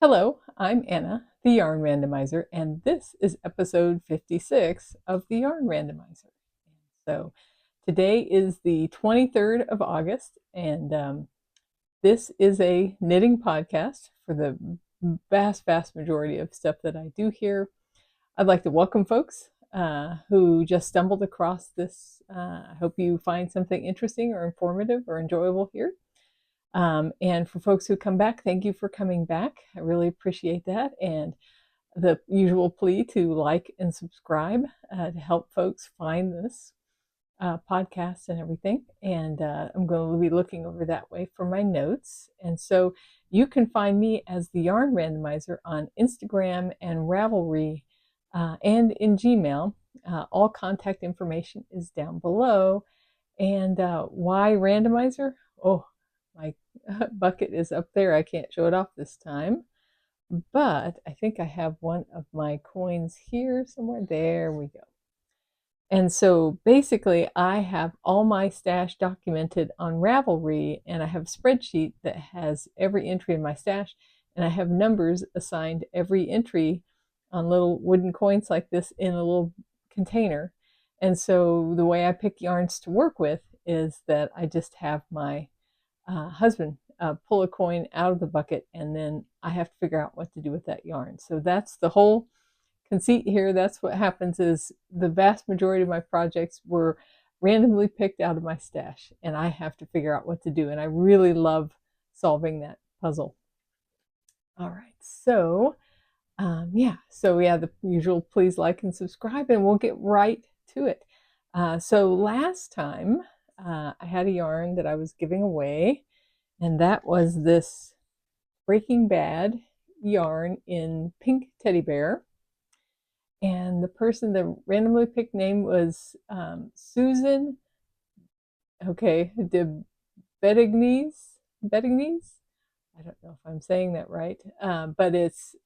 Hello, I'm Anna, the Yarn Randomizer, and this is episode 56 of the Yarn Randomizer. So today is the 23rd of August, and this is a knitting podcast for the vast majority of stuff that I do here. I'd like to welcome folks who just stumbled across this. I hope you find something interesting or informative or enjoyable here. And for folks who come back, thank you for coming back. I really appreciate that. And the usual plea to like and subscribe to help folks find this podcast and everything. And I'm going to be looking over that way for my notes. And so you can find me as the Yarn Randomizer on Instagram and Ravelry and in Gmail. All contact information is down below. And why randomizer? Oh, my bucket is up there. I can't show it off this time, but I think I have one of my coins here somewhere. There we go. And so basically, I have all my stash documented on Ravelry, and I have a spreadsheet that has every entry in my stash, and I have numbers assigned every entry on little wooden coins like this in a little container. And so the way I pick yarns to work with is that I just have my husband pull a coin out of the bucket, and then I have to figure out what to do with that yarn. So that's the whole conceit here. That's what happens is the vast majority of my projects were randomly picked out of my stash, and I have to figure out what to do. And I really love solving that puzzle. All right, so so the usual please like and subscribe, and we'll get right to it. So last time I had a yarn that I was giving away, and that was this Breaking Bad yarn in pink teddy bear. And the randomly picked name was Susan, de Bettignes. I don't know if I'm saying that right, but it's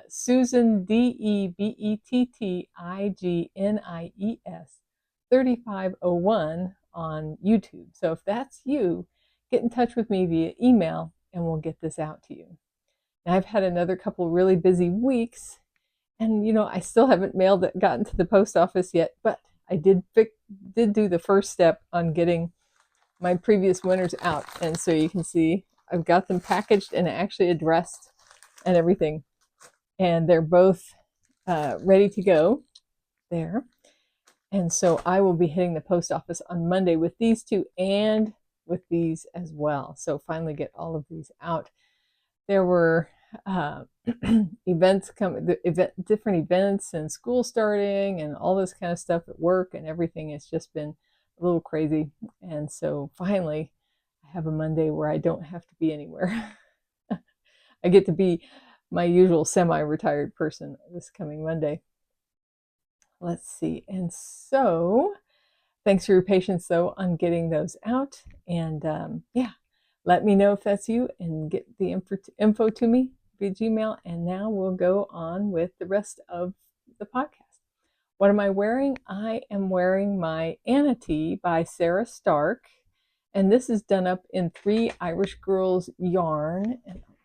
Susan Debettittignes 3501 on YouTube. So if that's you, get in touch with me via email and we'll get this out to you. Now, I've had another couple really busy weeks, and I still haven't gotten to the post office yet, but I did do the first step on getting my previous winners out. And so you can see I've got them packaged and actually addressed and everything. And they're both ready to go there. And so I will be hitting the post office on Monday with these two and with these as well. So finally get all of these out. There were events coming, different events and school starting and all this kind of stuff at work and everything. It's just been a little crazy. And so finally I have a Monday where I don't have to be anywhere. I get to be my usual semi-retired person this coming Monday. Let's see. And so thanks for your patience though on getting those out. And let me know if that's you and get the info to me via Gmail. And now we'll go on with the rest of the podcast. What am I wearing? I am wearing my Anna tee by Sarah Stark. And this is done up in 3 Irish Girls yarn. And I'll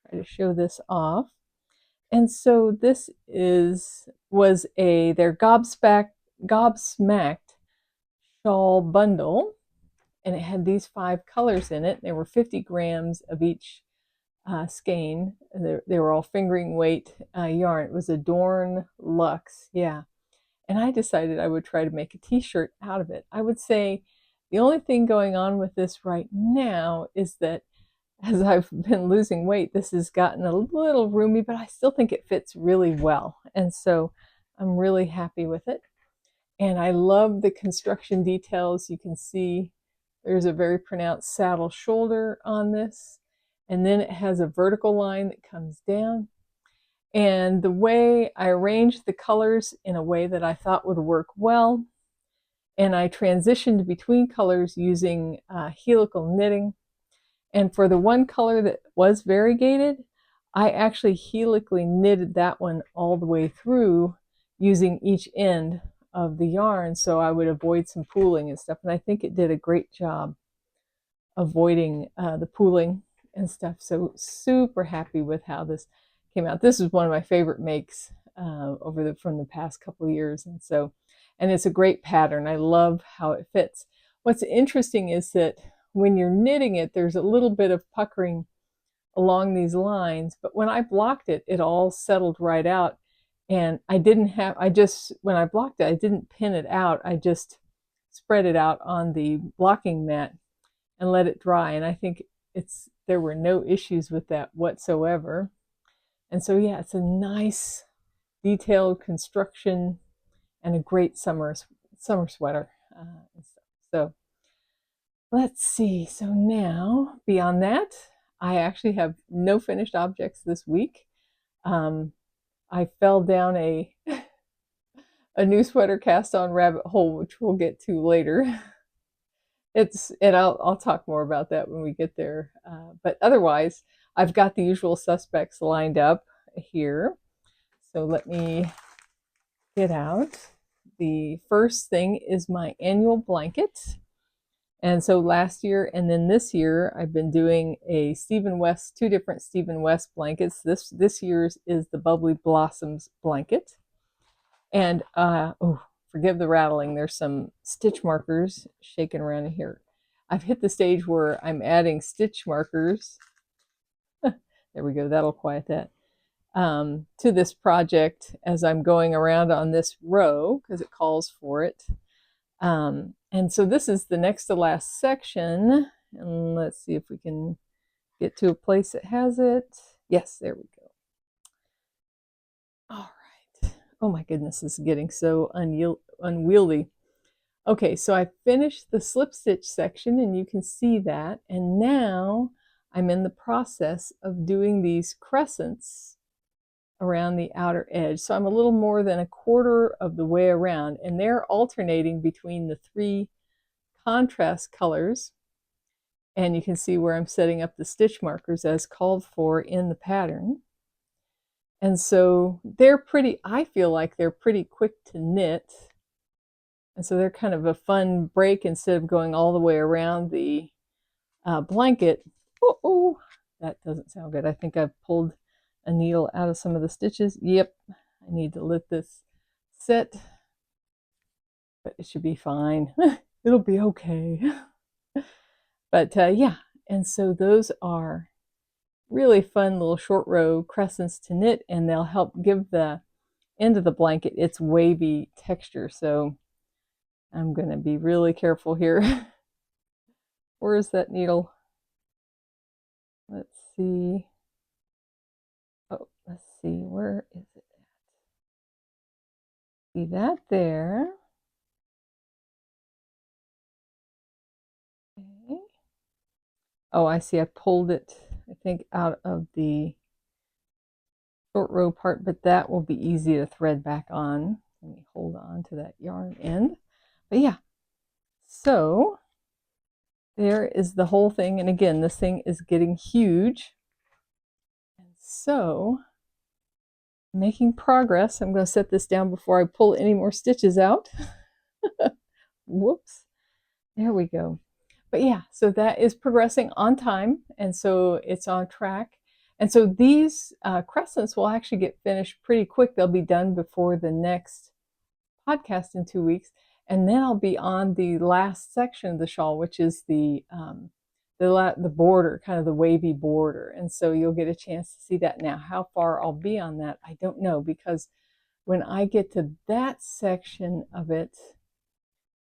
try to show this off. And so this was their Gobsmacked shawl bundle, and it had these 5 colors in it. There were 50 grams of each skein. They were all fingering weight yarn. It was Adorn Luxe, yeah. And I decided I would try to make a t-shirt out of it. I would say the only thing going on with this right now is that as I've been losing weight, this has gotten a little roomy, but I still think it fits really well. And so I'm really happy with it. And I love the construction details. You can see there's a very pronounced saddle shoulder on this. And then it has a vertical line that comes down. And the way I arranged the colors in a way that I thought would work well. And I transitioned between colors using helical knitting. And for the one color that was variegated, I actually helically knitted that one all the way through using each end of the yarn so I would avoid some pooling and stuff. And I think it did a great job avoiding the pooling and stuff. So super happy with how this came out. This is one of my favorite makes from the past couple of years. And it's a great pattern. I love how it fits. What's interesting is that when you're knitting it, there's a little bit of puckering along these lines, but when I blocked it, it all settled right out. And when I blocked it, I didn't pin it out. I just spread it out on the blocking mat and let it dry. And I think there were no issues with that whatsoever. And so, yeah, it's a nice detailed construction and a great summer sweater. So let's see. So now, beyond that, I actually have no finished objects this week. I fell down a new sweater cast on rabbit hole, which we'll get to later. I'll talk more about that when we get there. But otherwise, I've got the usual suspects lined up here. So let me get out. The first thing is my annual blanket. And so last year and then this year, I've been doing two different Stephen West blankets. This year's is the Bubbly Blossoms blanket. And, forgive the rattling. There's some stitch markers shaking around in here. I've hit the stage where I'm adding stitch markers. There we go. That'll quiet that. To this project as I'm going around on this row because it calls for it. And so this is the next to last section. And let's see if we can get to a place that has it. Yes, there we go. All right. Oh my goodness, this is getting so unwieldy. Okay, so I finished the slip stitch section and you can see that. And now I'm in the process of doing these crescents around the outer edge. So I'm a little more than a quarter of the way around, and they're alternating between the 3 contrast colors. And you can see where I'm setting up the stitch markers as called for in the pattern. And so I feel like they're pretty quick to knit. And so they're kind of a fun break instead of going all the way around the blanket. Oh, that doesn't sound good. I think I've pulled a needle out of some of the stitches. Yep, I need to let this sit, but it should be fine. It'll be okay. But yeah, and so those are really fun little short row crescents to knit, and they'll help give the end of the blanket its wavy texture. So I'm going to be really careful here. Where is that needle? Let's see. Oh, let's see, where is it at? See that there. Okay. Oh, I see, I pulled it, I think, out of the short row part, but that will be easy to thread back on. Let me hold on to that yarn end. But yeah, so there is the whole thing. And again, this thing is getting huge. So, making progress. I'm going to set this down before I pull any more stitches out. Whoops. There we go. But yeah, so that is progressing on time. And so it's on track. And so these crescents will actually get finished pretty quick. They'll be done before the next podcast in 2 weeks. And then I'll be on the last section of the shawl, which is the border, kind of the wavy border. And so you'll get a chance to see that. Now, how far I'll be on that, I don't know, because when I get to that section of it,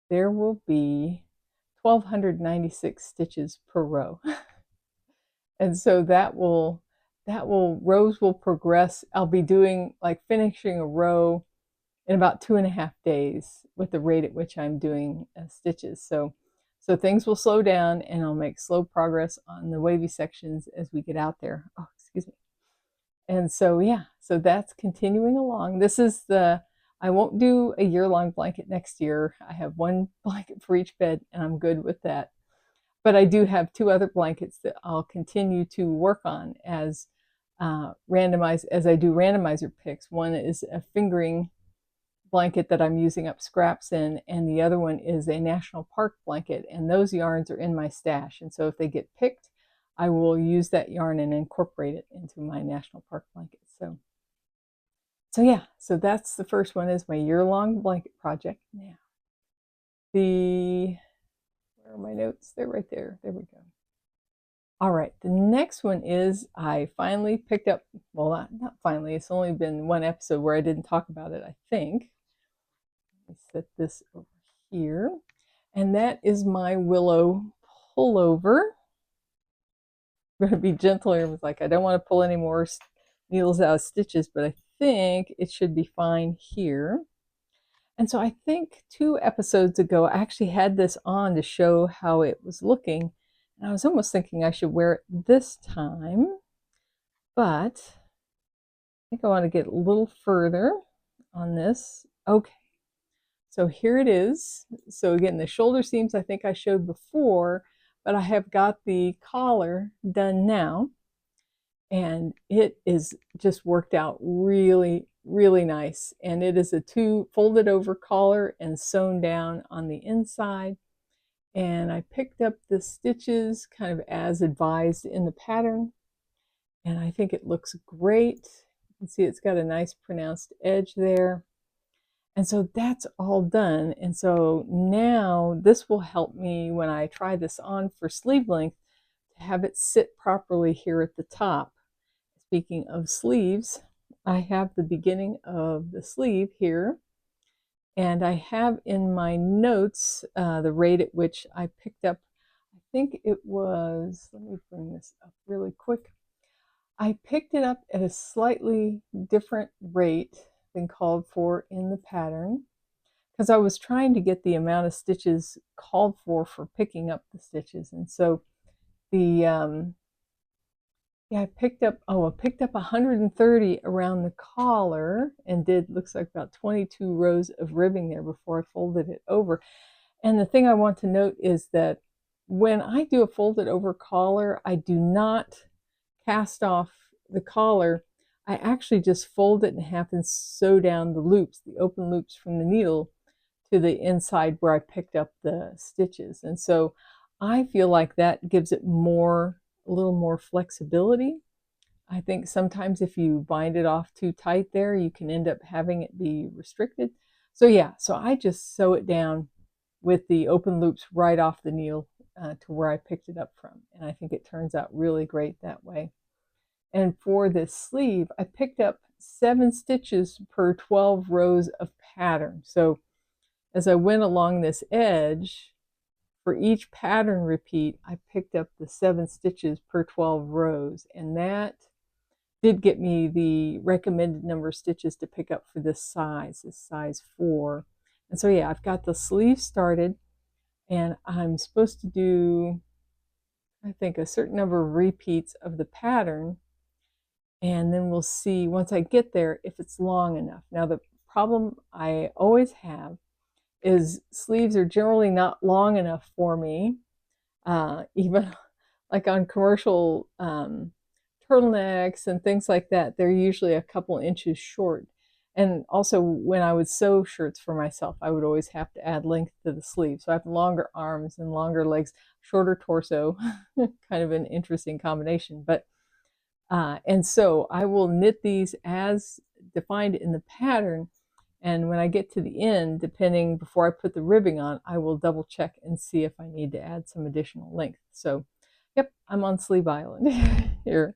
there will be 1,296 stitches per row. And so rows will progress. I'll be doing, like, finishing a row in about 2.5 days with the rate at which I'm doing stitches. So things will slow down, and I'll make slow progress on the wavy sections as we get out there. Oh, excuse me. And so, yeah, so that's continuing along. I won't do a year-long blanket next year. I have 1 blanket for each bed, and I'm good with that. But I do have 2 other blankets that I'll continue to work on as I do randomizer picks. One is a fingering blanket that I'm using up scraps in, and the other one is a national park blanket, and those yarns are in my stash. And so if they get picked, I will use that yarn and incorporate it into my national park blanket. So yeah, so that's the first one, is my year-long blanket project. Now, where are my notes? They're right there. There we go. All right, the next one is I finally picked up, well, not finally, it's only been one episode where I didn't talk about it, I think. Let me set this over here. And that is my Willow pullover. I'm going to be gentler. I was like, I don't want to pull any more needles out of stitches, but I think it should be fine here. And so I think 2 episodes ago, I actually had this on to show how it was looking. And I was almost thinking I should wear it this time, but I think I want to get a little further on this. Okay, so here it is. So again, the shoulder seams I think I showed before, but I have got the collar done now. And it is just worked out really, really nice. And it is a 2 folded over collar and sewn down on the inside. And I picked up the stitches kind of as advised in the pattern. And I think it looks great. You can see it's got a nice pronounced edge there. And so that's all done. And so now this will help me when I try this on for sleeve length to have it sit properly here at the top. Speaking of sleeves, I have the beginning of the sleeve here. And I have in my notes the rate at which I picked up, I think it was, let me bring this up really quick. I picked it up at a slightly different rate than called for in the pattern, because I was trying to get the amount of stitches called for picking up the stitches. And so the, yeah, I picked up 130 around the collar and did, looks like about 22 rows of ribbing there before I folded it over. And the thing I want to note is that when I do a folded over collar, I do not cast off the collar. I actually just fold it in half and sew down the loops, the open loops from the needle to the inside where I picked up the stitches. And so I feel like that gives it a little more flexibility. I think sometimes if you bind it off too tight there, you can end up having it be restricted. So yeah, so I just sew it down with the open loops right off the needle to where I picked it up from. And I think it turns out really great that way. And for this sleeve, I picked up 7 stitches per 12 rows of pattern. So as I went along this edge, for each pattern repeat, I picked up the 7 stitches per 12 rows, and that did get me the recommended number of stitches to pick up for this size 4. And so yeah, I've got the sleeve started, and I'm supposed to do, I think, a certain number of repeats of the pattern, and then we'll see once I get there if it's long enough. Now the problem I always have is sleeves are generally not long enough for me, even like on commercial turtlenecks and things like that. They're usually a couple inches short. And also when I would sew shirts for myself, I would always have to add length to the sleeve. So I have longer arms and longer legs, shorter torso, kind of an interesting combination. But and so I will knit these as defined in the pattern. And when I get to the end, depending, before I put the ribbing on, I will double check and see if I need to add some additional length. So, yep, I'm on Sleeve Island here.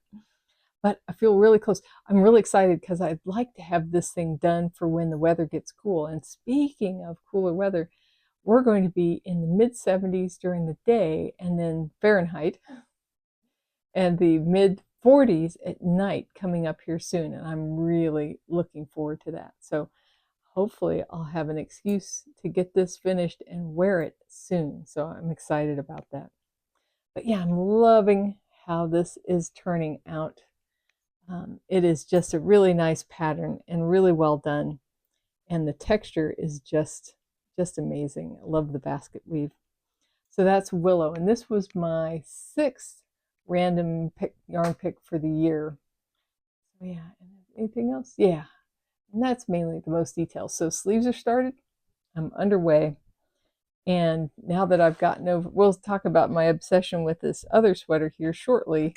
But I feel really close. I'm really excited because I'd like to have this thing done for when the weather gets cool. And speaking of cooler weather, we're going to be in the mid-70s during the day, and then Fahrenheit, and the mid-40s at night coming up here soon. And I'm really looking forward to that. So hopefully I'll have an excuse to get this finished and wear it soon. So I'm excited about that. But yeah, I'm loving how this is turning out. It is just a really nice pattern and really well done. And the texture is just amazing. I love the basket weave. So that's Willow. And this was my 6th random yarn pick for the year. So yeah, anything else? Yeah. And that's mainly the most details. So sleeves are started. I'm underway. And now that I've gotten over, we'll talk about my obsession with this other sweater here shortly,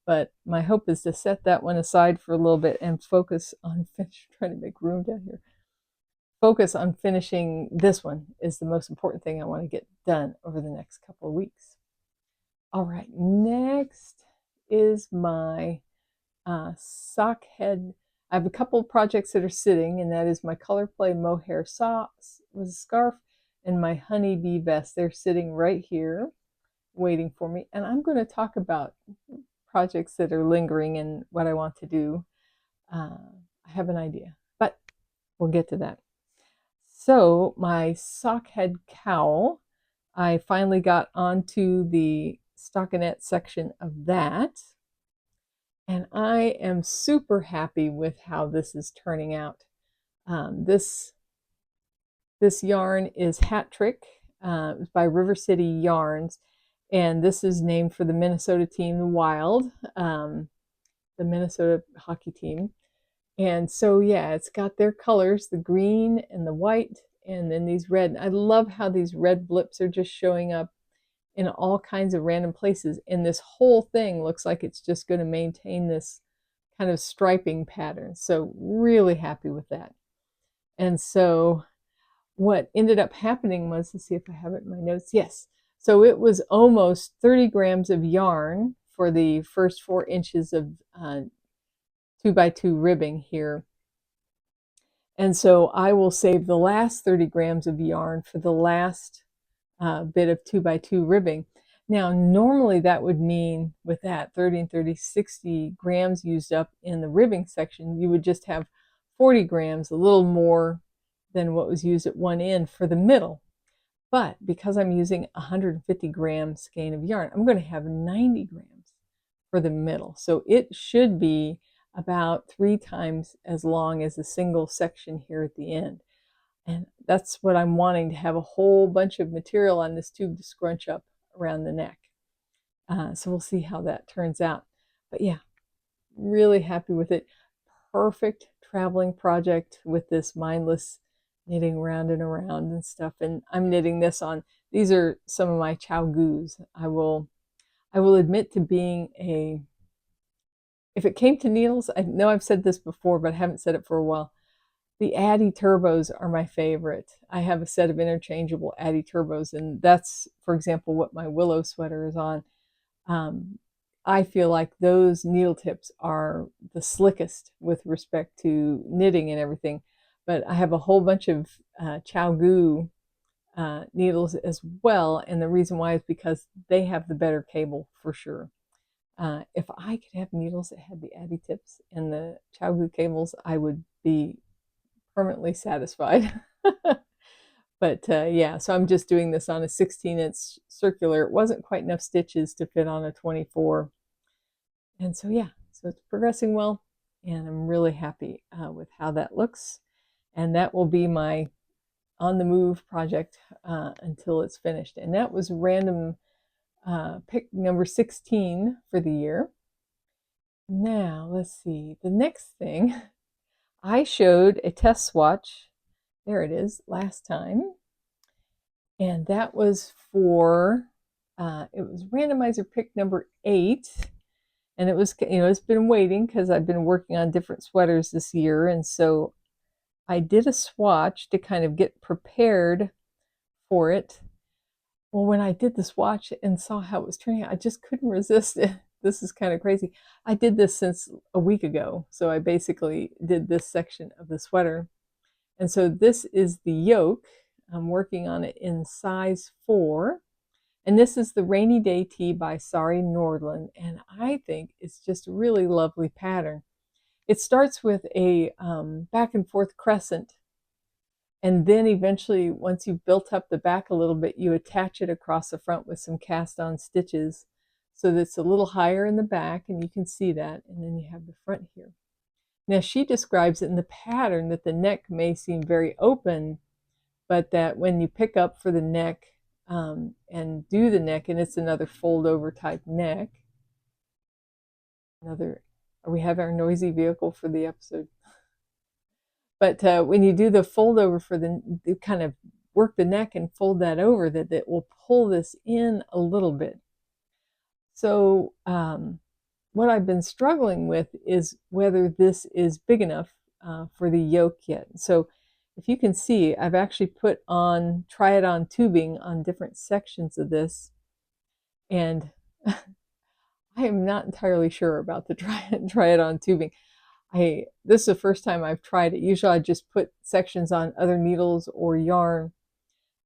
but my hope is to set that one aside for a little bit and focus on trying to make room down here. Focus on finishing this one is the most important thing I want to get done over the next couple of weeks. All right, next is my sock head. I have a couple of projects that are sitting, and that is my Color Play mohair socks with a scarf and my honeybee vest. They're sitting right here waiting for me, and I'm going to talk about projects that are lingering and what I want to do. I have an idea, but we'll get to that. So my sock head cowl, I finally got onto the stockinette section of that, and I am super happy with how this is turning out. This yarn is Hat Trick. It's by River City Yarns, and this is named for the Minnesota team, the Wild, the Minnesota hockey team. And so, yeah, it's got their colors, the green and the white, and then these red. I love how these red blips are just showing up in all kinds of random places. And this whole thing looks like it's just going to maintain this kind of striping pattern. So really happy with that. And so what ended up happening was, let's see if I have it in my notes. Yes. So it was almost 30 grams of yarn for the first 4 inches of 2x2 ribbing here. And so I will save the last 30 grams of yarn for the last bit of 2x2 ribbing. Now, normally that would mean with that 30 and 30, 60 grams used up in the ribbing section, you would just have 40 grams, a little more than what was used at one end for the middle. But because I'm using 150 gram skein of yarn, I'm going to have 90 grams for the middle. So it should be about 3 times as long as a single section here at the end. And that's what I'm wanting, to have a whole bunch of material on this tube to scrunch up around the neck. So we'll see how that turns out. But yeah, really happy with it. Perfect traveling project with this mindless knitting round and around and stuff. And I'm knitting this on, these are some of my chow goos. I will admit to being a, if it came to needles, I know I've said this before, but I haven't said it for a while. The Addy Turbos are my favorite. I have a set of interchangeable Addy Turbos, and that's, for example, what my Willow sweater is on. I feel like those needle tips are the slickest with respect to knitting and everything. But I have a whole bunch of Chow Goo needles as well, and the reason why is because they have the better cable for sure. If I could have needles that had the Addy tips and the Chow Goo cables, I would be permanently satisfied. But yeah, so I'm just doing this on a 16-inch circular. It wasn't quite enough stitches to fit on a 24. And so yeah, so it's progressing well, and I'm really happy with how that looks. And that will be my on the move project until it's finished. And that was random pick number 16 for the year. Now, let's see, the next thing, I showed a test swatch, there it is, last time. And that was for, it was randomizer pick number 8. And it was, it's been waiting because I've been working on different sweaters this year. And so I did a swatch to kind of get prepared for it. Well, when I did the swatch and saw how it was turning out, I just couldn't resist it. This is kind of crazy. I did this since a week ago. So I basically did this section of the sweater. And so this is the yoke. I'm working on it in size 4. And this is the Rainy Day Tee by Sari Nordland. And I think it's just a really lovely pattern. It starts with a back and forth crescent. And then eventually, once you've built up the back a little bit, you attach it across the front with some cast on stitches so that it's a little higher in the back, and you can see that. And then you have the front here. Now, she describes it in the pattern that the neck may seem very open, but that when you pick up for the neck and do the neck, and it's another fold over type neck. We have our noisy vehicle for the episode. But when you do the fold over for the kind of work the neck and fold that over, that it will pull this in a little bit. So what I've been struggling with is whether this is big enough for the yoke yet. So if you can see, I've actually put on, try it on tubing on different sections of this, and I am not entirely sure about the try it on tubing. This is the first time I've tried it. Usually I just put sections on other needles or yarn,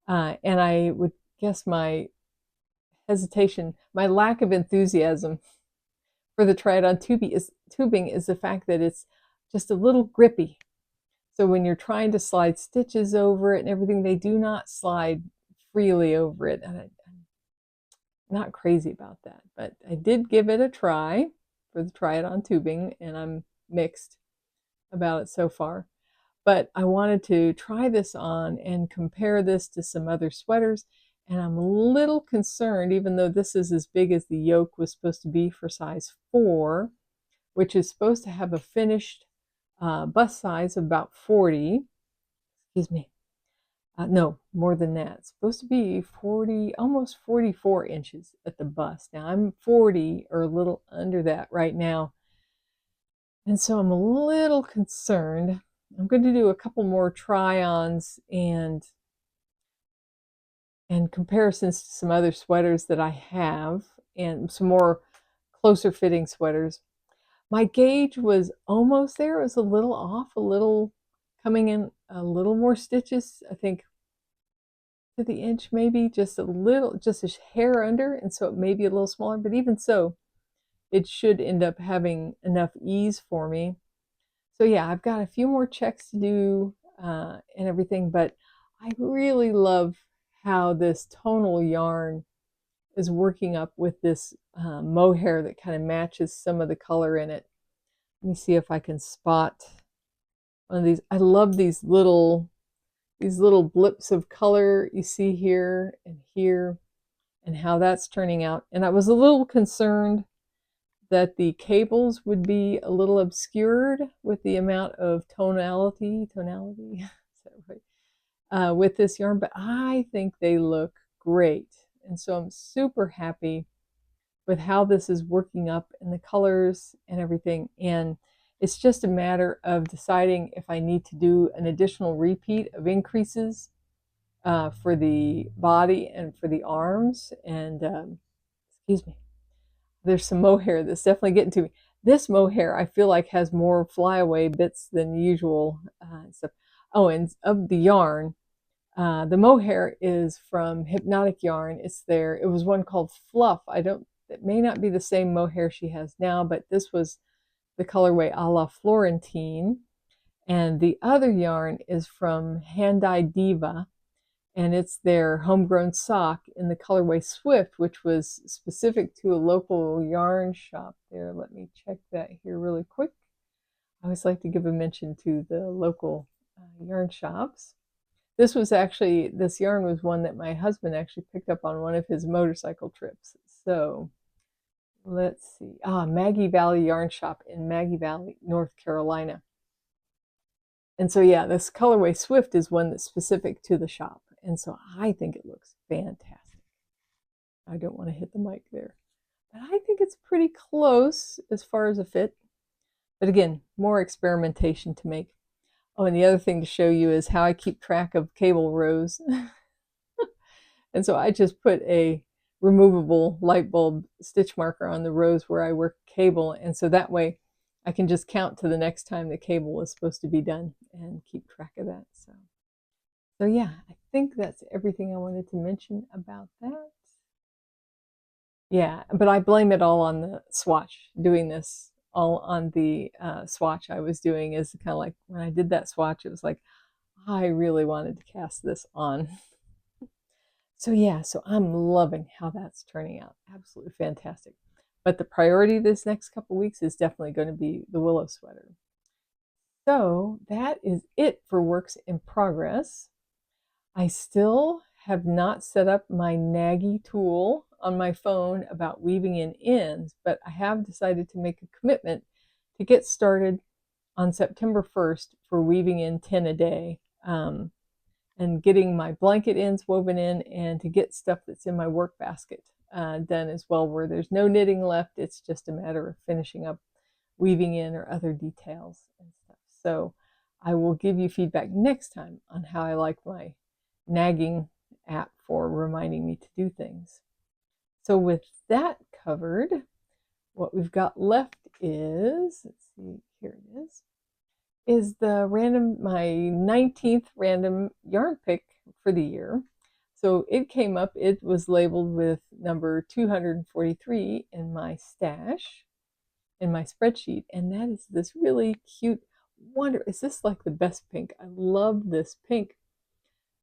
and I would guess my hesitation, my lack of enthusiasm for the try it on tubing is the fact that it's just a little grippy. So when you're trying to slide stitches over it and everything, they do not slide freely over it. And I'm not crazy about that, but I did give it a try for the try it on tubing, and I'm mixed about it so far. But I wanted to try this on and compare this to some other sweaters, and I'm a little concerned, even though this is as big as the yoke was supposed to be for size 4, which is supposed to have a finished bust size of about 40. Excuse me. No, more than that. It's supposed to be 40, almost 44 inches at the bust. Now I'm 40 or a little under that right now. And so I'm a little concerned. I'm going to do a couple more try-ons and comparisons to some other sweaters that I have, and some more closer fitting sweaters. My gauge was almost there. It was a little off, a little coming in a little more stitches, I think to the inch, maybe just a little, just a hair under, and so it may be a little smaller, but even so, it should end up having enough ease for me. So yeah, I've got a few more checks to do and everything, but I really love how this tonal yarn is working up with this mohair that kind of matches some of the color in it. Let me see if I can spot one of these. I love these little blips of color you see here, and how that's turning out. And I was a little concerned that the cables would be a little obscured with the amount of tonality, is that right? With this yarn, but I think they look great. And so I'm super happy with how this is working up and the colors and everything. And it's just a matter of deciding if I need to do an additional repeat of increases for the body and for the arms. And excuse me, there's some mohair that's definitely getting to me. This mohair I feel like has more flyaway bits than usual stuff. Oh, and of the yarn, the mohair is from Hypnotic Yarn. It was one called Fluff. It may not be the same mohair she has now, but this was the colorway a la Florentine. And the other yarn is from Hand-Dyed Diva, and it's their homegrown sock in the colorway Swift, which was specific to a local yarn shop there. Let me check that here really quick. I always like to give a mention to the local yarn shops. This yarn was one that my husband actually picked up on one of his motorcycle trips. So let's see. Maggie Valley Yarn Shop in Maggie Valley, North Carolina. And so yeah, this colorway Swift is one that's specific to the shop. And so I think it looks fantastic. I don't want to hit the mic there, but I think it's pretty close as far as a fit. But again, more experimentation to make. Oh, and the other thing to show you is how I keep track of cable rows. And so I just put a removable light bulb stitch marker on the rows where I work cable. And so that way I can just count to the next time the cable is supposed to be done and keep track of that. So yeah, I think that's everything I wanted to mention about that. Yeah, but I blame it all on the swatch, doing this all on the swatch I was doing. Is kind of like when I did that swatch, it was like, I really wanted to cast this on. So yeah, so I'm loving how that's turning out. Absolutely fantastic. But the priority this next couple weeks is definitely going to be the Willow sweater. So that is it for works in progress. I still have not set up my Nagy tool on my phone about weaving in ends, but I have decided to make a commitment to get started on September 1st for weaving in 10 a day. And and getting my blanket ends woven in, and to get stuff that's in my work basket done as well, where there's no knitting left. It's just a matter of finishing up weaving in or other details and stuff. So I will give you feedback next time on how I like my nagging app for reminding me to do things. So with that covered, what we've got left is, let's see, here it is the my 19th random yarn pick for the year. So it came up, it was labeled with number 243 in my stash, in my spreadsheet, and that is this really cute wonder. Is this like the best pink? I love this pink.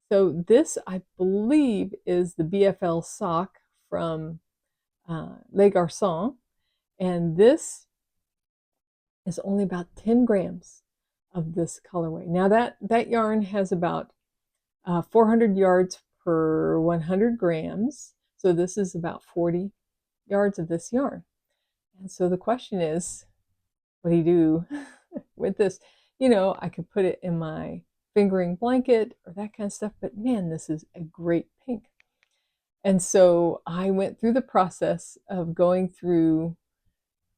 So this, I believe, is the BFL sock from Les Garçons, and this is only about 10 grams of this colorway. Now that yarn has about 400 yards per 100 grams, so this is about 40 yards of this yarn. And so the question is, what do you do with this? You know, I could put it in my fingering blanket or that kind of stuff, but man, this is a great pink. And so I went through the process of going through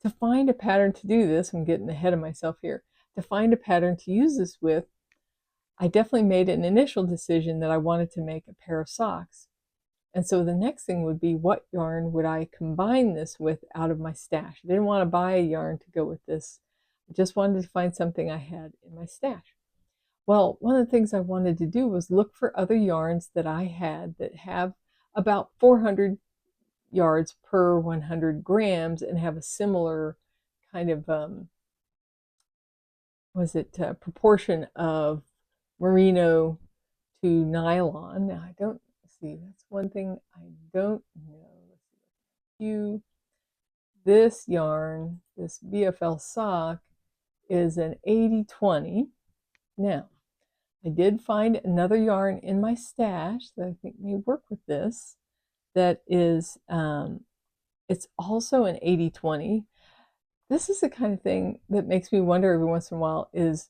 to find a pattern to do this. I'm getting ahead of myself here. To find a pattern to use this with, I definitely made an initial decision that I wanted to make a pair of socks. And so the next thing would be, what yarn would I combine this with out of my stash? I didn't want to buy a yarn to go with this. I just wanted to find something I had in my stash. Well, one of the things I wanted to do was look for other yarns that I had that have about 400 yards per 100 grams and have a similar kind of, proportion of merino to nylon. Now, I don't see, that's one thing I don't know. This yarn, this BFL sock, is an 80-20. Now, I did find another yarn in my stash that I think may work with this. That is, it's also an 80-20. This is the kind of thing that makes me wonder every once in a while is,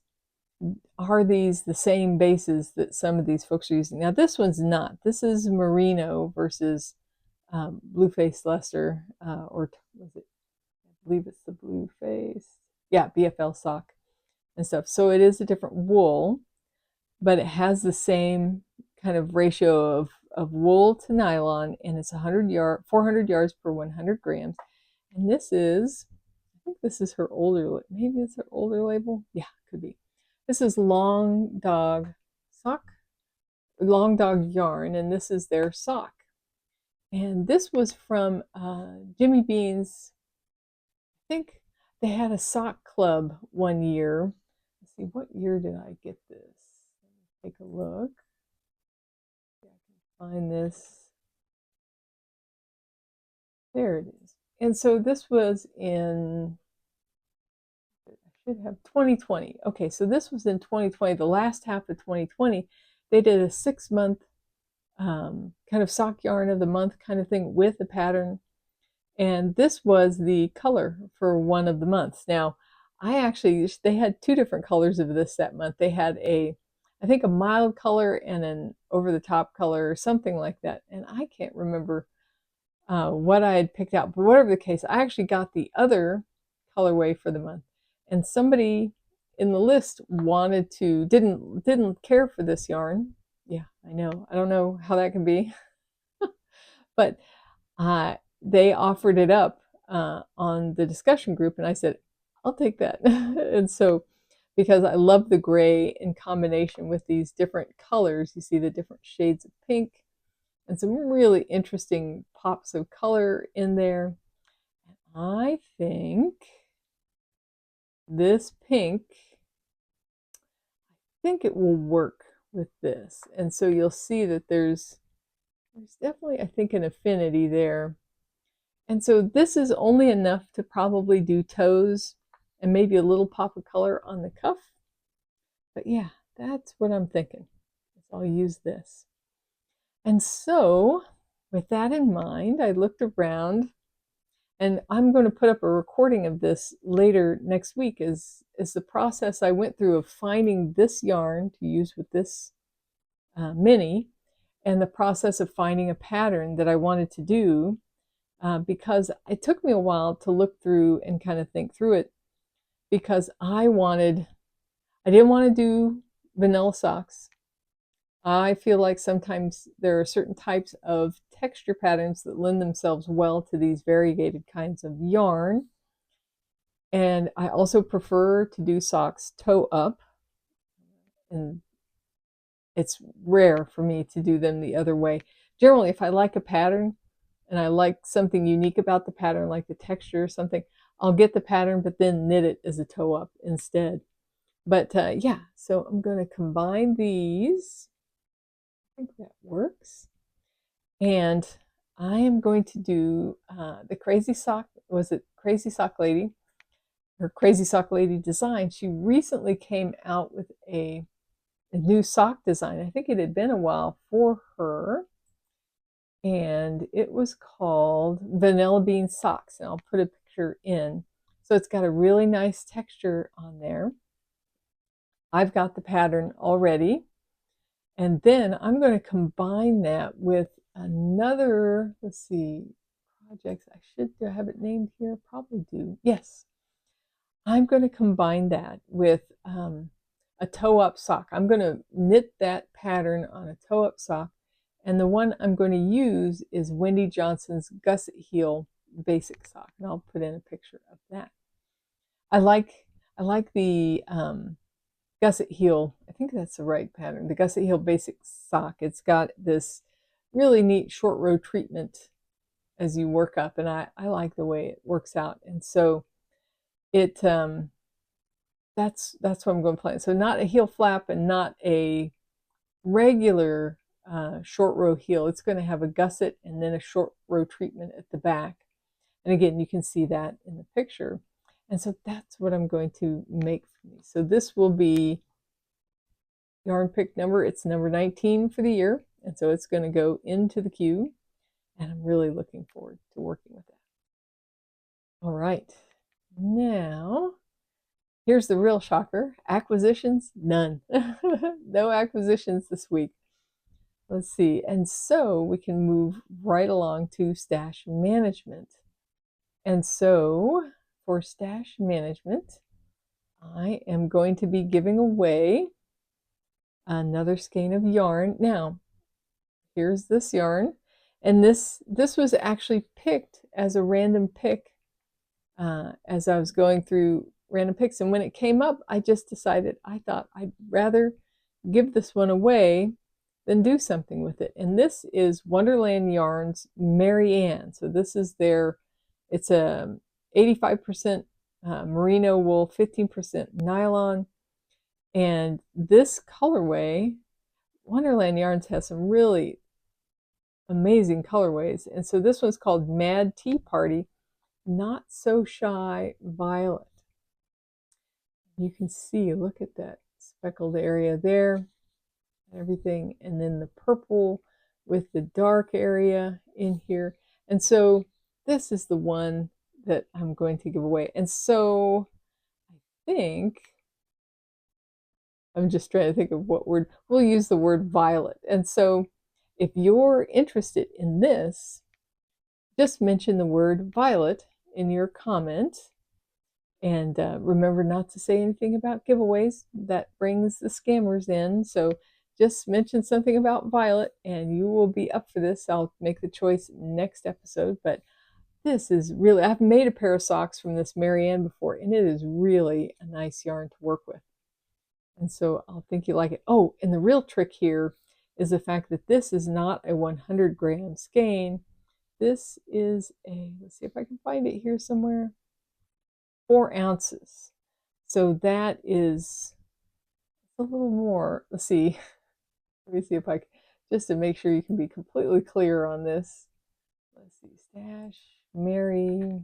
are these the same bases that some of these folks are using? Now, this one's not. This is merino versus Blueface Leicester, or was it, I believe it's the Blueface, yeah, BFL sock and stuff. So it is a different wool, but it has the same kind of ratio of wool to nylon, and it's 400 yards per 100 grams. And this is, I think this is her older, maybe it's her older label. Yeah, could be. This is Long Dog yarn, and this is their sock. And this was from Jimmy Bean's, I think they had a sock club one year. Let's see, what year did I get this? Let me take a look. I can find this. There it is. And so this was in, I should have 2020. Okay, so this was in 2020, the last half of 2020. They did a 6-month kind of sock yarn of the month kind of thing with a pattern. And this was the color for one of the months. Now, they had 2 different colors of this that month. They had I think a mild color and an over-the-top color or something like that. And I can't remember what I had picked out, but whatever the case, I actually got the other colorway for the month. And somebody in the list didn't care for this yarn. Yeah, I know. I don't know how that can be. But they offered it up on the discussion group, and I said, I'll take that. And so, because I love the gray in combination with these different colors, you see the different shades of pink and some really interesting pops of color in there. I think this pink, I think it will work with this. And so you'll see that there's definitely, I think, an affinity there. And so this is only enough to probably do toes and maybe a little pop of color on the cuff. But yeah, that's what I'm thinking. I'll use this. And so with that in mind, I looked around, and I'm going to put up a recording of this later next week, is the process I went through of finding this yarn to use with this mini, and the process of finding a pattern that I wanted to do, because it took me a while to look through and kind of think through it, because I didn't want to do vanilla socks. I feel like sometimes there are certain types of texture patterns that lend themselves well to these variegated kinds of yarn. And I also prefer to do socks toe up, and it's rare for me to do them the other way. Generally, if I like a pattern and I like something unique about the pattern, like the texture or something, I'll get the pattern, but then knit it as a toe up instead. But yeah, so I'm going to combine these. I think that works. And I am going to do the Crazy Sock, was it Crazy Sock Lady? Her Crazy Sock Lady design. She recently came out with a new sock design. I think it had been a while for her. And it was called Vanilla Bean Socks. And I'll put a picture in. So it's got a really nice texture on there. I've got the pattern already. And then I'm going to combine that with another, let's see, projects. Do I have it named here? Probably do. Yes. I'm going to combine that with a toe-up sock. I'm going to knit that pattern on a toe-up sock. And the one I'm going to use is Wendy Johnson's Gusset Heel Basic Sock. And I'll put in a picture of that. I like the Gusset Heel. I think that's the right pattern. The Gusset Heel Basic Sock. It's got this really neat short row treatment as you work up, and I like the way it works out. And so it that's what I'm going to plan. So not a heel flap and not a regular short row heel. It's going to have a gusset and then a short row treatment at the back. And again, you can see that in the picture. And so that's what I'm going to make for me. So this will be yarn pick number, it's number 19 for the year. And so it's going to go into the queue. And I'm really looking forward to working with that. All right. Now, here's the real shocker. Acquisitions, none. No acquisitions this week. Let's see. And so we can move right along to stash management. And so for stash management, I am going to be giving away another skein of yarn. Now, here's this yarn. And this was actually picked as a random pick as I was going through random picks. And when it came up, I just decided, I thought I'd rather give this one away than do something with it. And this is Wonderland Yarns Mary Ann. So this is it's a 85% merino wool, 15% nylon. And this colorway, Wonderland Yarns has some really amazing colorways. And so this one's called Mad Tea Party, Not So Shy Violet. You can see, look at that speckled area there, everything, and then the purple with the dark area in here. And so this is the one that I'm going to give away. And so I think, I'm just trying to think of what word, we'll use the word violet. And so if you're interested in this, just mention the word violet in your comment. And remember not to say anything about giveaways. That brings the scammers in. So just mention something about violet and you will be up for this. I'll make the choice next episode. But this is really, I've made a pair of socks from this Mary Ann before, and it is really a nice yarn to work with. And so I'll think you like it. Oh, and the real trick here is the fact that this is not a 100-gram skein. This is let's see if I can find it here somewhere, 4 ounces. So that is a little more. Let's see. Let me see if I can, just to make sure you can be completely clear on this. Let's see, stash, Mary.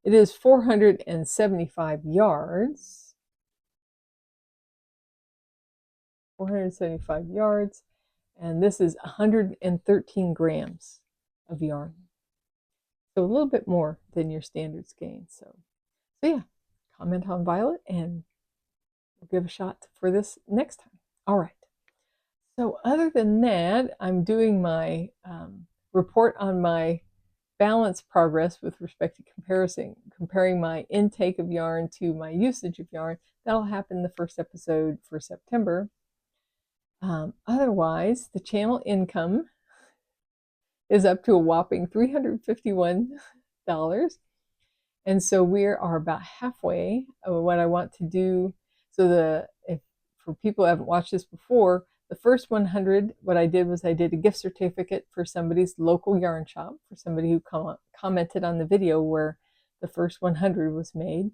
It is 475 yards. 475 yards. And this is 113 grams of yarn. So a little bit more than your standard skein. So yeah, comment on violet and we'll give a shot for this next time. All right. So other than that, I'm doing my report on my balance progress with respect to comparing my intake of yarn to my usage of yarn. That'll happen in the first episode for September. Otherwise, the channel income is up to a whopping $351. And so we are about halfway of what I want to do. So for people who haven't watched this before, the first 100, what I did was I did a gift certificate for somebody's local yarn shop, for somebody who commented on the video where the first 100 was made.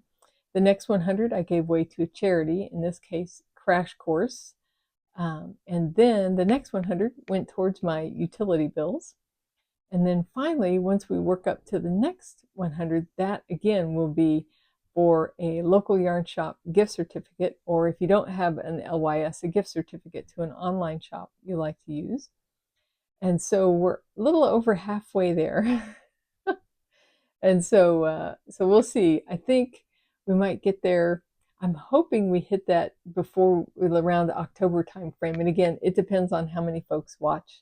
The next 100 I gave away to a charity, in this case, Crash Course. And then the next 100 went towards my utility bills. And then finally, once we work up to the next 100, that again will be for a local yarn shop gift certificate, or if you don't have an LYS, a gift certificate to an online shop you like to use. And so we're a little over halfway there. And so we'll see. I think we might get there. I'm hoping we hit that before around the October timeframe. And again, it depends on how many folks watch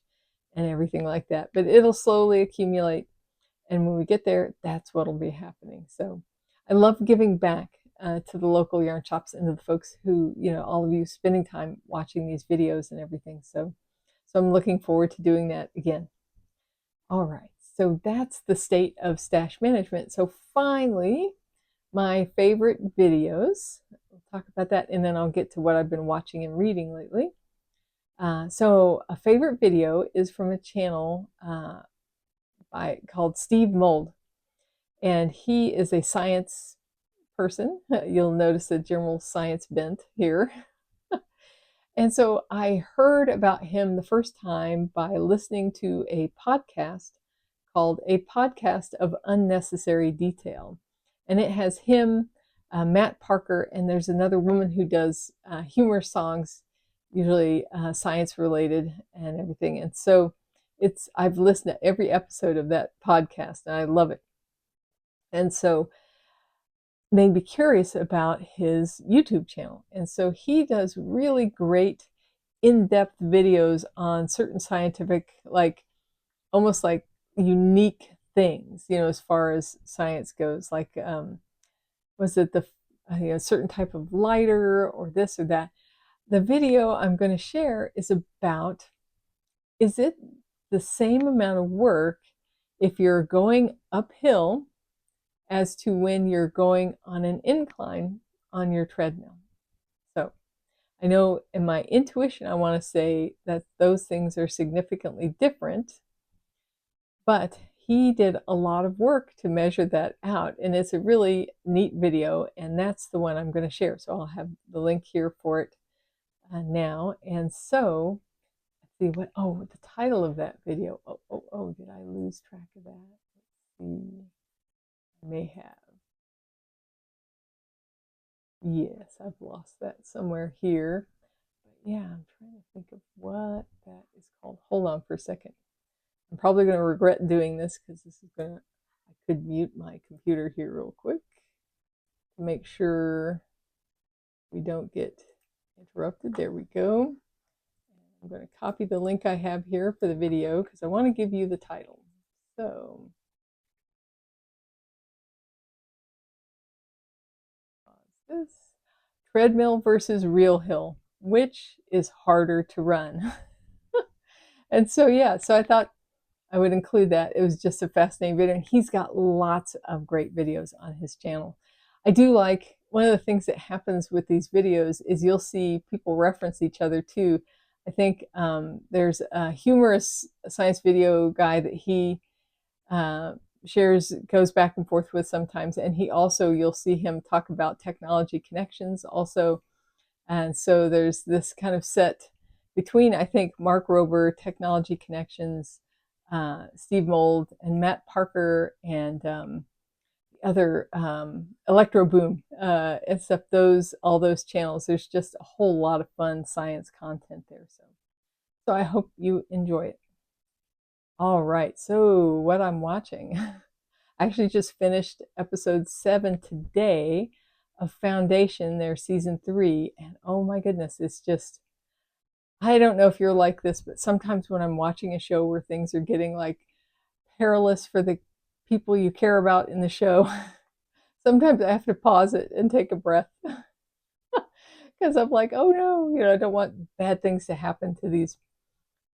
and everything like that. But it'll slowly accumulate. And when we get there, that's what'll be happening. So I love giving back to the local yarn shops and to the folks who, all of you spending time watching these videos and everything. So I'm looking forward to doing that again. All right. So that's the state of stash management. So finally, my favorite videos. We'll talk about that, and then I'll get to what I've been watching and reading lately. So a favorite video is from a channel called Steve Mould, and he is a science person. You'll notice a general science bent here. And so I heard about him the first time by listening to a podcast called A Podcast of Unnecessary Detail. And it has him, Matt Parker, and there's another woman who does humor songs, usually science related and everything. And so I've listened to every episode of that podcast and I love it. And so made me curious about his YouTube channel. And so he does really great in-depth videos on certain scientific, almost like unique things, as far as science goes, like was it the certain type of lighter or this or that. The video I'm going to share is about, is it the same amount of work if you're going uphill as to when you're going on an incline on your treadmill? So I know in my intuition I want to say that those things are significantly different, but he did a lot of work to measure that out, and it's a really neat video, and that's the one I'm going to share. So I'll have the link here for it now. And so let's see the title of that video. Did I lose track of that? Let's see. I may have. Yes, I've lost that somewhere here. But yeah, I'm trying to think of what that is called. Hold on for a second. I'm probably going to regret doing this because I could mute my computer here real quick to make sure we don't get interrupted. There we go. I'm going to copy the link I have here for the video because I want to give you the title. So this treadmill versus real hill, which is harder to run? And so so I thought I would include that. It was just a fascinating video, and he's got lots of great videos on his channel. I do like, one of the things that happens with these videos is you'll see people reference each other too. I think there's a humorous science video guy that he goes back and forth with sometimes, and he also, you'll see him talk about technology connections also. And so there's this kind of set between, I think, Mark Rober, Technology Connections, Steve Mould, and Matt Parker, and the other Electro Boom and stuff. All those channels. There's just a whole lot of fun science content there. So I hope you enjoy it. All right. So what I'm watching, I actually just finished episode 7 today of Foundation, their season 3, and oh my goodness, it's just I don't know if you're like this, but sometimes when I'm watching a show where things are getting like perilous for the people you care about in the show, sometimes I have to pause it and take a breath because I'm like, oh no, I don't want bad things to happen to these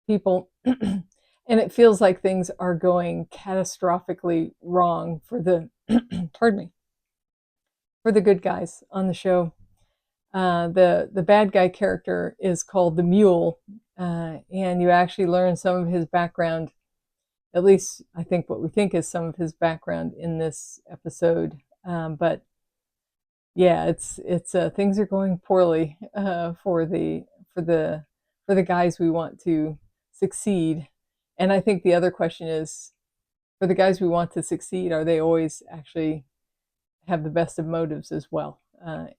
people. And it feels like things are going catastrophically wrong for the, pardon me, for the good guys on the show. The bad guy character is called the Mule, and you actually learn some of his background. At least I think what we think is some of his background in this episode. But yeah, it's things are going poorly for the for the guys we want to succeed. And I think the other question is, for the guys we want to succeed, are they always actually have the best of motives as well?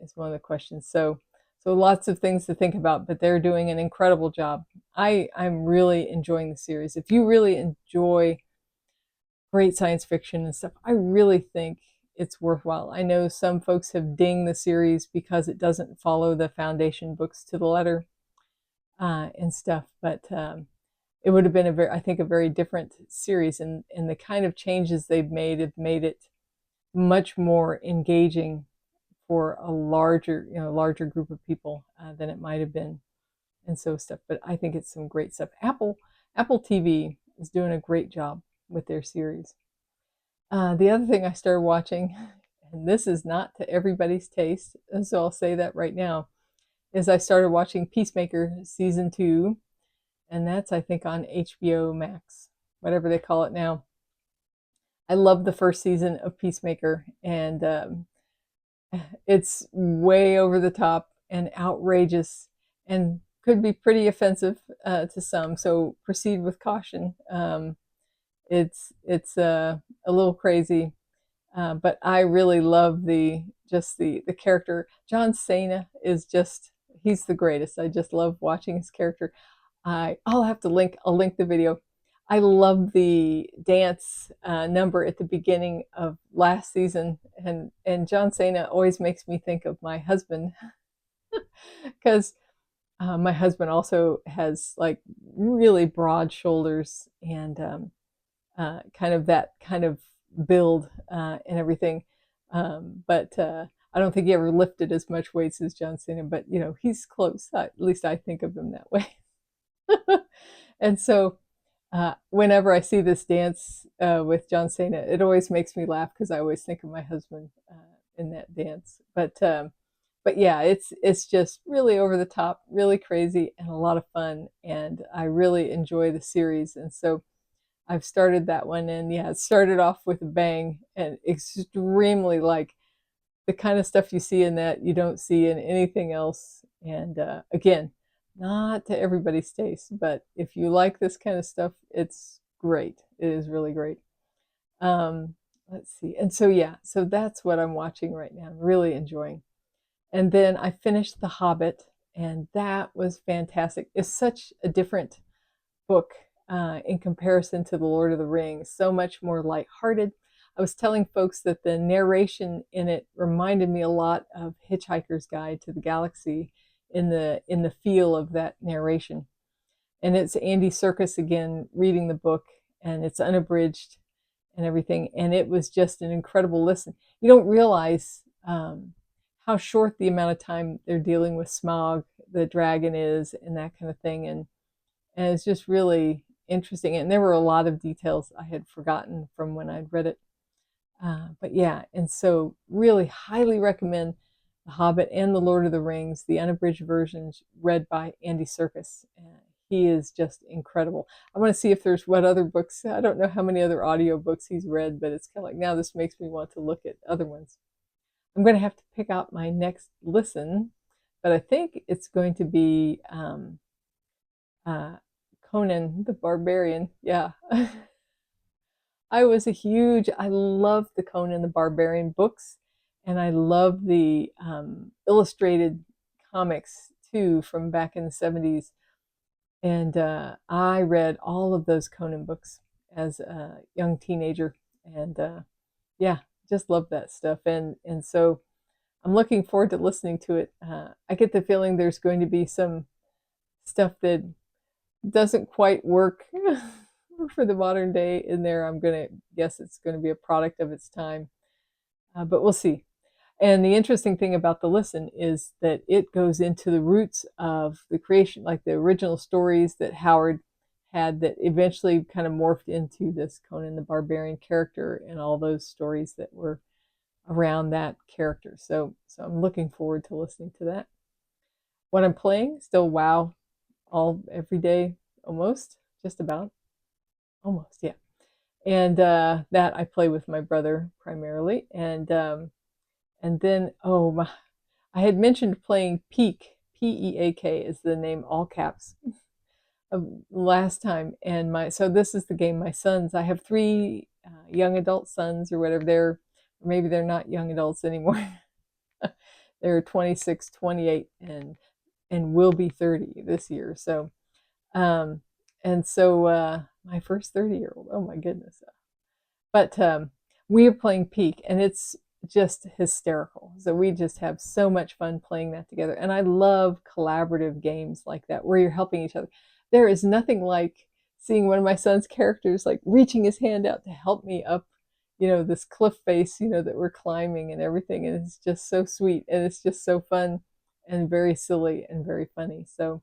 Is one of the questions. So lots of things to think about, but they're doing an incredible job. I'm really enjoying the series. If you really enjoy great science fiction and stuff, I really think it's worthwhile. I know some folks have dinged the series because it doesn't follow the foundation books to the letter, and stuff, but it would have been I think a very different series, and the kind of changes they've made have made it much more engaging for a larger group of people than it might have been, and so stuff. But I think it's some great stuff. Apple TV is doing a great job with their series. The other thing I started watching, and this is not to everybody's taste, and so I'll say that right now, is I started watching Peacemaker season 2, and that's I think on HBO Max, whatever they call it now. I love the first season of Peacemaker, and it's way over the top and outrageous and could be pretty offensive to some, so proceed with caution. It's a little crazy, but I really love the character. John Cena is just, he's the greatest. I just love watching his character. I'll link the video. I love the dance number at the beginning of last season, and John Cena always makes me think of my husband because my husband also has like really broad shoulders and kind of that kind of build and everything. But I don't think he ever lifted as much weights as John Cena, but he's close. At least I think of him that way. And so whenever I see this dance with John Cena, it always makes me laugh because I always think of my husband in that dance. But yeah, it's just really over the top, really crazy, and a lot of fun. And I really enjoy the series. And so I've started that one, and yeah, it started off with a bang and extremely like the kind of stuff you see in that you don't see in anything else. And again, not to everybody's taste, but if you like this kind of stuff, it's great. It is really great. Let's see. And so yeah, so that's what I'm watching right now. I'm really enjoying. And then I finished The Hobbit, and that was fantastic. It's such a different book in comparison to The Lord of the Rings, so much more lighthearted. I was telling folks that the narration in it reminded me a lot of Hitchhiker's Guide to the Galaxy in the feel of that narration. And it's Andy Serkis again reading the book, and it's unabridged and everything. And it was just an incredible listen. You don't realize how short the amount of time they're dealing with Smaug, the dragon, is, and that kind of thing. And it's just really interesting. And there were a lot of details I had forgotten from when I'd read it. But yeah, and so really highly recommend The Hobbit and The Lord of the Rings, the unabridged versions read by Andy Serkis. He is just incredible. I want to see if there's what other books. I don't know how many other audiobooks he's read, but it's kind of like now this makes me want to look at other ones. I'm going to have to pick out my next listen, but I think it's going to be Conan the Barbarian. Yeah. I love the Conan the Barbarian books, and I love the illustrated comics too from back in the 70s. And I read all of those Conan books as a young teenager, and yeah, just love that stuff. And so I'm looking forward to listening to it. I get the feeling there's going to be some stuff that doesn't quite work for the modern day in there. I'm going to guess it's going to be a product of its time, but we'll see. And the interesting thing about the listen is that it goes into the roots of the creation, like the original stories that Howard had that eventually kind of morphed into this Conan the Barbarian character and all those stories that were around that character. So I'm looking forward to listening to that. What I'm playing, still WoW every day, almost, just about, almost, yeah. And that I play with my brother primarily, and then I had mentioned playing Peak, Peak is the name, all caps, of last time, and so this is the game my sons. I have three young adult sons or whatever. Maybe they're not young adults anymore. They're 26, 28, and will be 30 this year. So and so my first 30-year-old. Oh my goodness. But we are playing Peak, and it's just hysterical. So we just have so much fun playing that together. And I love collaborative games like that where you're helping each other. There is nothing like seeing one of my son's characters like reaching his hand out to help me up, this cliff face, that we're climbing and everything. And it's just so sweet, and it's just so fun and very silly and very funny. So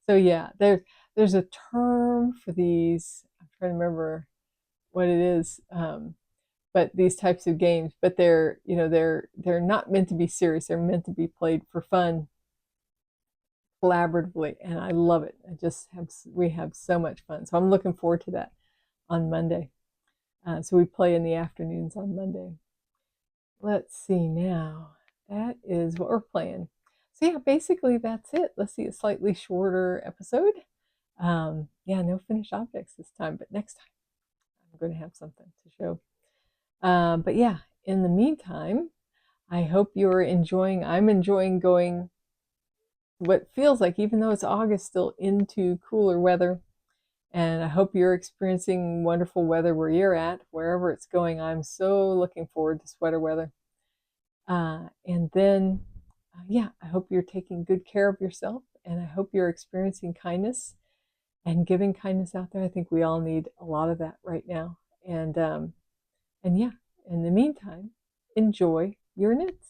yeah, there's a term for these. I'm trying to remember what it is. But these types of games, but they're not meant to be serious. They're meant to be played for fun, collaboratively, and I love it. We have so much fun. So I'm looking forward to that on Monday. So we play in the afternoons on Monday. Let's see now. That is what we're playing. So yeah, basically that's it. Let's see, a slightly shorter episode. Yeah, no finished objects this time, but next time I'm going to have something to show. But yeah, in the meantime, I hope you're enjoying. I'm enjoying going what feels like, even though it's August, still into cooler weather. And I hope you're experiencing wonderful weather where you're at, wherever it's going. I'm so looking forward to sweater weather. And then, yeah, I hope you're taking good care of yourself, and I hope you're experiencing kindness and giving kindness out there. I think we all need a lot of that right now. And yeah, in the meantime, enjoy your knits.